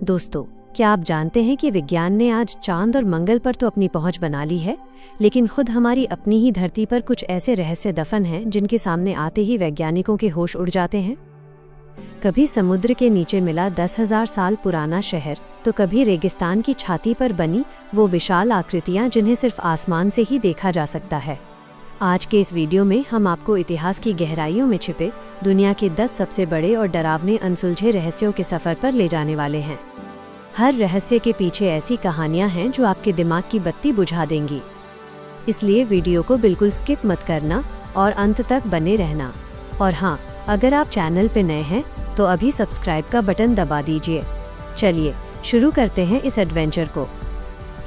दोस्तों, क्या आप जानते हैं कि विज्ञान ने आज चांद और मंगल पर तो अपनी पहुंच बना ली है, लेकिन खुद हमारी अपनी ही धरती पर कुछ ऐसे रहस्य दफन हैं जिनके सामने आते ही वैज्ञानिकों के होश उड़ जाते हैं। कभी समुद्र के नीचे मिला 10,000 साल पुराना शहर, तो कभी रेगिस्तान की छाती पर बनी वो विशाल आकृतियां जिन्हें सिर्फ आसमान से ही देखा जा सकता है। आज के इस वीडियो में हम आपको इतिहास की गहराइयों में छिपे दुनिया के 10 सबसे बड़े और डरावने अनसुलझे रहस्यों के सफर पर ले जाने वाले हैं। हर रहस्य के पीछे ऐसी कहानियां हैं जो आपके दिमाग की बत्ती बुझा देंगी। इसलिए वीडियो को बिल्कुल स्किप मत करना और अंत तक बने रहना। और हाँ, अगर आप चैनल पे नए हैं तो अभी सब्सक्राइब का बटन दबा दीजिए। चलिए शुरू करते हैं इस एडवेंचर को।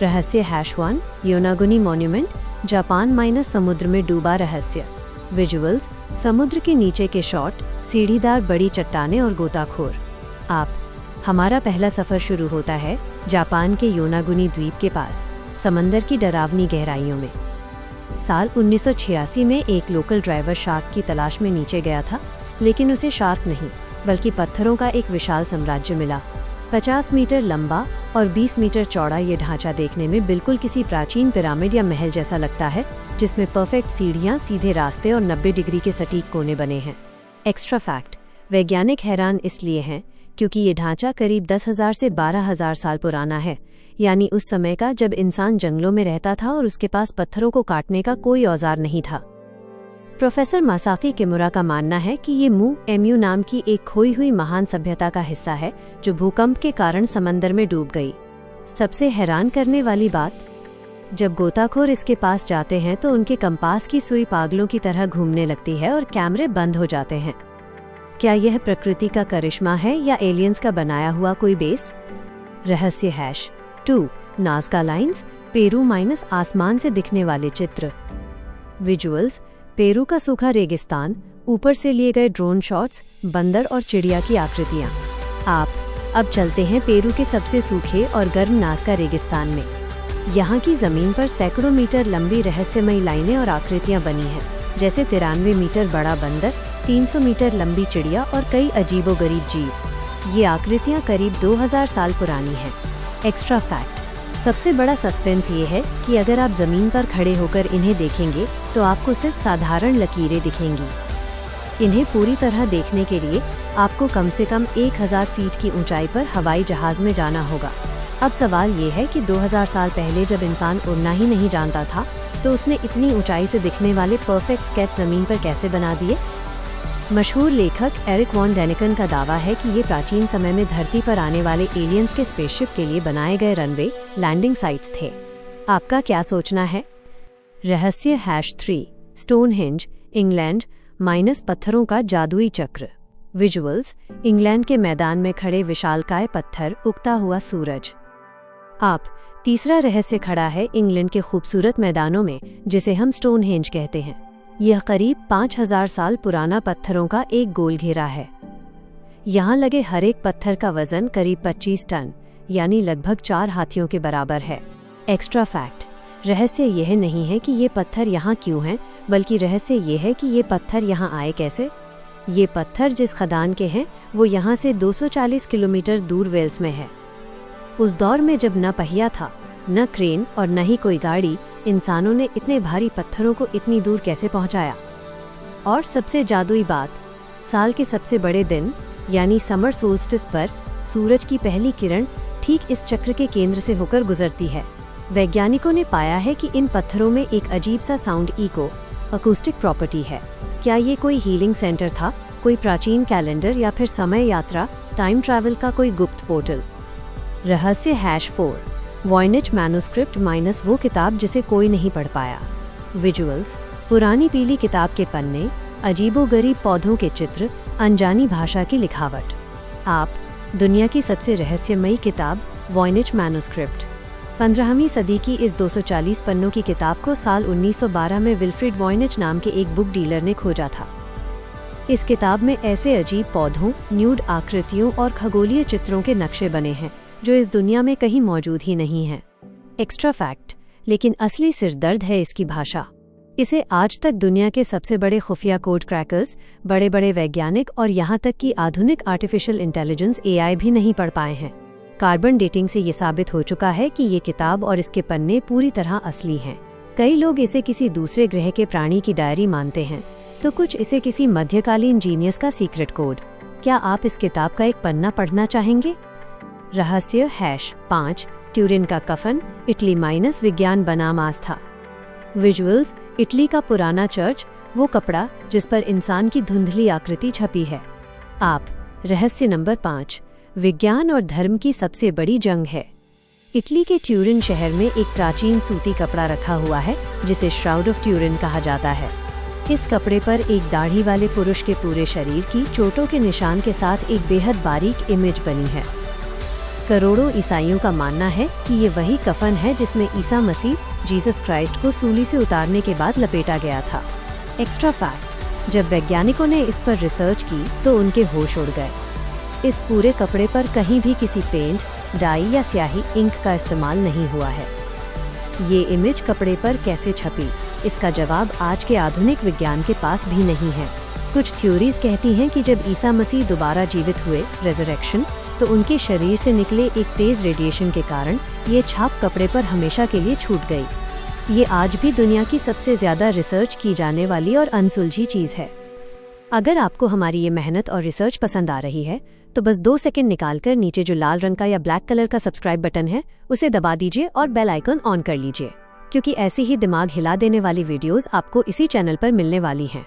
रहस्य #1 योनागुनी मॉन्यूमेंट, जापान - समुद्र में डूबा रहस्य। विजुअल्स, समुद्र के नीचे के शॉट, सीढ़ीदार बड़ी चट्टानें और गोताखोर। हमारा पहला सफर शुरू होता है जापान के योनागुनी द्वीप के पास, समंदर की डरावनी गहराइयों में। साल 1986 में एक लोकल ड्राइवर शार्क की तलाश में नीचे गया था, लेकिन उसे शार्क नहीं बल्कि पत्थरों का एक विशाल साम्राज्य मिला। 50 मीटर लंबा और 20 मीटर चौड़ा ये ढांचा देखने में बिल्कुल किसी प्राचीन पिरामिड या महल जैसा लगता है, जिसमें परफेक्ट सीढ़ियां, सीधे रास्ते और 90 डिग्री के सटीक कोने बने हैं। एक्स्ट्रा फैक्ट, वैज्ञानिक हैरान इसलिए हैं क्योंकि ये ढांचा करीब 10,000 से 12,000 साल पुराना है, यानी उस समय का जब इंसान जंगलों में रहता था और उसके पास पत्थरों को काटने का कोई औजार नहीं था। प्रोफेसर मासाकी किमुरा का मानना है कि ये MU नाम की एक खोई हुई महान सभ्यता का हिस्सा है जो भूकंप के कारण समंदर में डूब गई। सबसे हैरान करने वाली बात, जब गोताखोर इसके पास जाते हैं तो उनके कंपास की सुई पागलों की तरह घूमने लगती है और कैमरे बंद हो जाते हैं। क्या यह प्रकृति का करिश्मा है या एलियंस का बनाया हुआ कोई बेस? रहस्य #2 नाज़का लाइन्स, पेरू - आसमान से दिखने वाले चित्र। विजुअल्स, पेरू का सूखा रेगिस्तान, ऊपर से लिए गए ड्रोन शॉट्स, बंदर और चिड़िया की आकृतियां। अब चलते हैं पेरू के सबसे सूखे और गर्म नाज़का रेगिस्तान में। यहाँ की जमीन पर सैकड़ों मीटर लंबी रहस्यमयी लाइनें और आकृतियां बनी हैं, जैसे 93 मीटर बड़ा बंदर, 300 मीटर लंबी चिड़िया और कई अजीबोगरीब जीव। ये आकृतियां करीब 2000 साल पुरानी हैं। एक्स्ट्रा फैक्ट, सबसे बड़ा सस्पेंस ये है कि अगर आप जमीन पर खड़े होकर इन्हें देखेंगे तो आपको सिर्फ साधारण लकीरें दिखेंगी। इन्हें पूरी तरह देखने के लिए आपको कम से कम 1000 फीट की ऊंचाई पर हवाई जहाज में जाना होगा। अब सवाल ये है कि 2000 साल पहले जब इंसान उड़ना ही नहीं जानता था, तो उसने इतनी ऊंचाई से दिखने वाले परफेक्ट स्केच जमीन पर कैसे बना दिए? मशहूर लेखक एरिक वॉन डेनिकन का दावा है कि ये प्राचीन समय में धरती पर आने वाले एलियंस के स्पेसशिप के लिए बनाए गए रनवे, लैंडिंग साइट्स थे। आपका क्या सोचना है? रहस्य #3 स्टोनहेंज, इंग्लैंड - पत्थरों का जादुई चक्र। विजुअल्स, इंग्लैंड के मैदान में खड़े विशालकाय पत्थर, उगता हुआ सूरज। तीसरा रहस्य खड़ा है इंग्लैंड के खूबसूरत मैदानों में, जिसे हम स्टोनहेंज कहते हैं। यह करीब 5000 साल पुराना पत्थरों का एक गोल घेरा है। यहाँ लगे हर एक पत्थर का वजन करीब 25 टन, यानी लगभग 4 हाथियों के बराबर है। एक्स्ट्रा फैक्ट, रहस्य यह नहीं है कि ये पत्थर यहाँ क्यों हैं, बल्कि रहस्य ये है कि ये पत्थर यहाँ आए कैसे। ये पत्थर जिस खदान के हैं वो यहाँ से 240 किलोमीटर दूर वेल्स में है। उस दौर में जब न पहिया था, न क्रेन और न ही कोई गाड़ी, इंसानों ने इतने भारी पत्थरों को इतनी दूर कैसे पहुंचाया? और सबसे जादुई बात, साल के सबसे बड़े दिन यानी समर सोल्स्टिस पर सूरज की पहली किरण ठीक इस चक्र के केंद्र से होकर गुजरती है। वैज्ञानिकों ने पाया है कि इन पत्थरों में एक अजीब सा साउंड अकूस्टिक प्रॉपर्टी है। क्या ये कोई हीलिंग सेंटर था, कोई प्राचीन कैलेंडर, या फिर समय यात्रा, टाइम ट्रैवल का कोई गुप्त पोर्टल? रहस्य #4 वॉयनेज मैन्युस्क्रिप्ट - वो किताब जिसे कोई नहीं पढ़ पाया। विजुअल्स, पुरानी पीली किताब के पन्ने, अजीबोगरीब पौधों के चित्र, अनजानी भाषा की लिखावट। दुनिया की सबसे रहस्यमयी किताब वॉयनेज मैन्युस्क्रिप्ट। 15वीं सदी की इस 240 पन्नों की किताब को साल 1912 में विल्फ्रिड वॉयनेज नाम के एक बुक डीलर ने खोजा था। इस किताब में ऐसे अजीब पौधों, न्यूड आकृतियों और खगोलीय चित्रों के नक्शे बने हैं जो इस दुनिया में कहीं मौजूद ही नहीं है। एक्स्ट्रा फैक्ट, लेकिन असली सिरदर्द है इसकी भाषा। इसे आज तक दुनिया के सबसे बड़े खुफिया कोड क्रैकर्स, बड़े बड़े वैज्ञानिक और यहाँ तक कि आधुनिक आर्टिफिशियल इंटेलिजेंस AI भी नहीं पढ़ पाए हैं। कार्बन डेटिंग से ये साबित हो चुका है कि ये किताब और इसके पन्ने पूरी तरह असली हैं। कई लोग इसे किसी दूसरे ग्रह के प्राणी की डायरी मानते हैं, तो कुछ इसे किसी मध्यकालीन जीनियस का सीक्रेट कोड। क्या आप इस किताब का एक पन्ना पढ़ना चाहेंगे? रहस्य #5 ट्यूरिन का कफन, इटली - विज्ञान बनाम आस्था। विजुअल्स, इटली का पुराना चर्च, वो कपड़ा जिस पर इंसान की धुंधली आकृति छपी है। आप रहस्य नंबर 5 विज्ञान और धर्म की सबसे बड़ी जंग है। इटली के ट्यूरिन शहर में एक प्राचीन सूती कपड़ा रखा हुआ है जिसे श्राउड ऑफ ट्यूरिन कहा जाता है। इस कपड़े पर एक दाढ़ी वाले पुरुष के पूरे शरीर की चोटों के निशान के साथ एक बेहद बारीक इमेज बनी है। करोड़ों ईसाइयों का मानना है कि ये वही कफन है जिसमें ईसा मसीह जीसस क्राइस्ट को सूली से उतारने के बाद लपेटा गया था। एक्स्ट्रा फैक्ट, जब वैज्ञानिकों ने इस पर रिसर्च की तो उनके होश उड़ गए। इस पूरे कपड़े पर कहीं भी किसी पेंट, डाई या स्याही इंक का इस्तेमाल नहीं हुआ है। ये इमेज कपड़े पर कैसे छपी, इसका जवाब आज के आधुनिक विज्ञान के पास भी नहीं है। कुछ थ्योरीज कहती हैं कि जब ईसा मसीह दोबारा जीवित हुए, रेजरेक्शन, तो उनके शरीर से निकले एक तेज रेडिएशन के कारण ये छाप कपड़े पर हमेशा के लिए छूट गई। ये आज भी दुनिया की सबसे ज्यादा रिसर्च की जाने वाली और अनसुलझी चीज है। अगर आपको हमारी ये मेहनत और रिसर्च पसंद आ रही है तो बस 2 सेकंड निकालकर नीचे जो लाल रंग का या ब्लैक कलर का सब्सक्राइब बटन है उसे दबा दीजिए और बेल आइकन ऑन कर लीजिए, क्योंकि ऐसी ही दिमाग हिला देने वाली वीडियोस आपको इसी चैनल पर मिलने वाली हैं।